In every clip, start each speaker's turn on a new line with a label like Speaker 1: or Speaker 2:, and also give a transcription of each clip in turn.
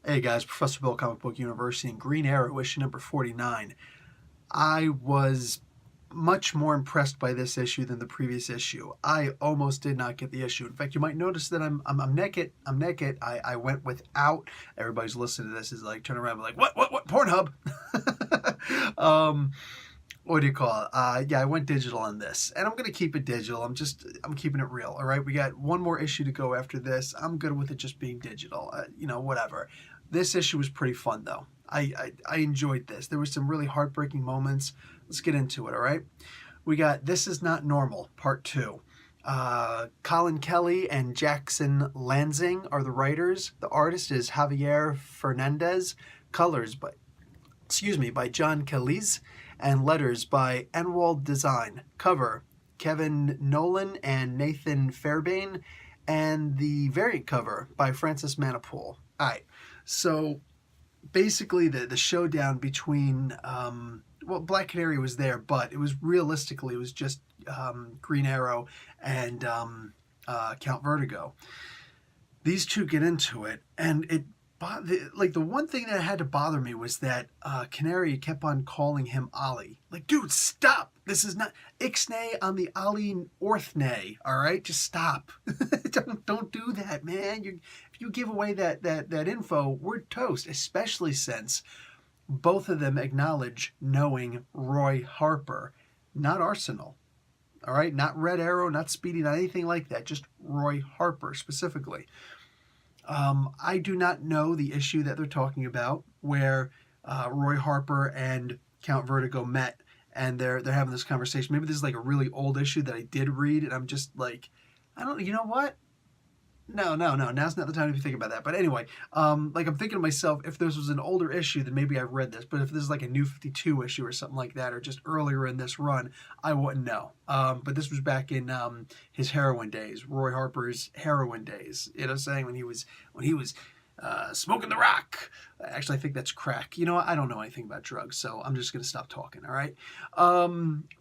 Speaker 1: Hey guys, Professor Bill, Comic Book University, and Green Arrow, issue number 49. I was much more impressed by this issue than the previous issue. I almost did not get the issue. In fact, you might notice that I'm naked. I'm naked. I went without. Everybody's listening to this is like turn around and be like, what? Pornhub. um, what do you call it? Yeah, I went digital on this, and I'm gonna keep it digital. I'm keeping it real. All right, we got one more issue to go after this. I'm good with it just being digital. Whatever. This issue was pretty fun though. I enjoyed this. There were some really heartbreaking moments. Let's get into it. All right, we got This Is Not Normal Part 2. Colin Kelly and Jackson Lansing are the writers. The artist is Javier Fernandez. Colors by John Calise, and letters by Enwald Design. Cover, Kevin Nolan and Nathan Fairbairn, and the variant cover by Francis Manipool. All right, so basically the showdown between, Black Canary was there, but it was just Green Arrow and Count Vertigo. These two get into it, and the one thing that had to bother me was that Canary kept on calling him Ollie. Like, dude, stop! This is not Ixnay on the Ollie Orthnay. All right, just stop. don't do that, man. If you give away that info, we're toast. Especially since both of them acknowledge knowing Roy Harper, not Arsenal. All right, not Red Arrow, not Speedy, not anything like that. Just Roy Harper specifically. I do not know the issue that they're talking about where Roy Harper and Count Vertigo met and they're having this conversation. Maybe this is like a really old issue that I did read and I'm just like, I don't, you know what? No. Now's not the time to think about that. But anyway, I'm thinking to myself, if this was an older issue, then maybe I've read this. But if this is like a New 52 issue or something like that, or just earlier in this run, I wouldn't know. But this was back in his heroin days, Roy Harper's heroin days. You know what I'm saying? When he was smoking the rock. Actually, I think that's crack. You know what? I don't know anything about drugs, so I'm just gonna stop talking. All right.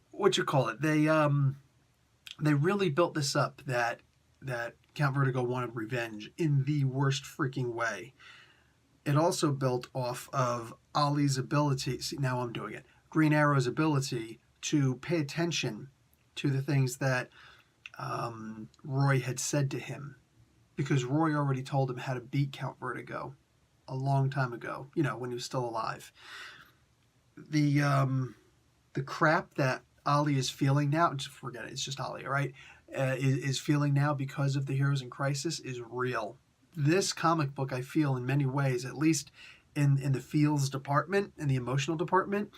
Speaker 1: What you call it? They really built this up that Count Vertigo wanted revenge in the worst freaking way. It also built off of Ollie's ability. See, now I'm doing it. Green Arrow's ability to pay attention to the things that Roy had said to him, because Roy already told him how to beat Count Vertigo a long time ago. You know, when he was still alive. The crap that Ollie is feeling now, just forget it. It's just Ollie, all right? Is feeling now because of the Heroes in Crisis is real. This comic book, I feel, in many ways, at least in the feels department, in the emotional department,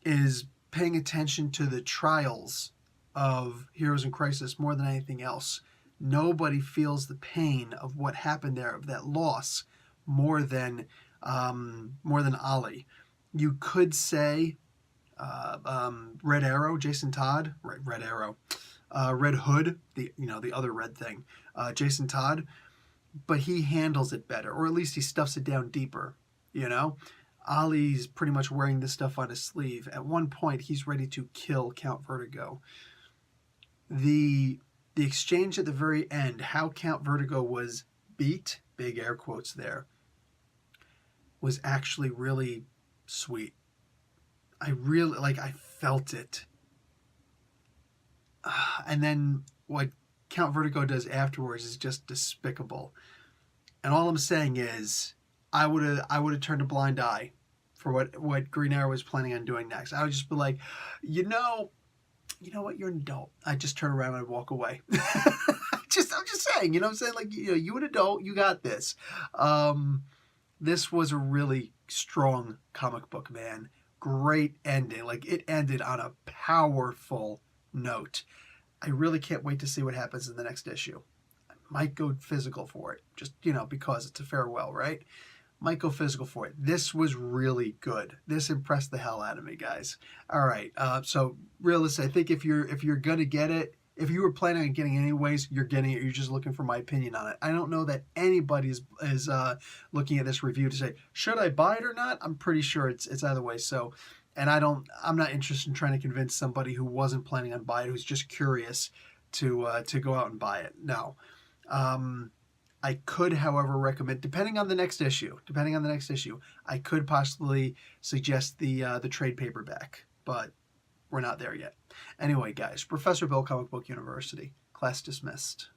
Speaker 1: is paying attention to the trials of Heroes in Crisis more than anything else. Nobody feels the pain of what happened there, of that loss, more than Ollie. You could say Red Arrow, Jason Todd, Red Arrow, Red Hood, the other red thing, Jason Todd, but he handles it better, or at least he stuffs it down deeper. You know, Ollie's pretty much wearing this stuff on his sleeve. At one point, he's ready to kill Count Vertigo. The exchange at the very end, how Count Vertigo was beat, big air quotes there, was actually really sweet. I felt it. And then what Count Vertigo does afterwards is just despicable. And all I'm saying is, I would have turned a blind eye for what Green Arrow was planning on doing next. I would just be like, you know what, you're an adult. I just turn around and I'd walk away. I'm just saying, you know what I'm saying? Like, you an adult, you got this. This was a really strong comic book, man. Great ending. Like, it ended on a powerful note. I really can't wait to see what happens in the next issue. I might go physical for it, just, because it's a farewell, right? Might go physical for it. This was really good. This impressed the hell out of me, guys. All right, so realistic. I think if you're gonna get it, if you were planning on getting it anyways, you're getting it. You're just looking for my opinion on it. I don't know that anybody is looking at this review to say, should I buy it or not? I'm pretty sure it's either way. So, and I'm not interested in trying to convince somebody who wasn't planning on buying it, who's just curious to go out and buy it. No. I could, however, recommend, depending on the next issue, I could possibly suggest the trade paperback, but we're not there yet. Anyway, guys, Professor Bill, Comic Book University. Class dismissed.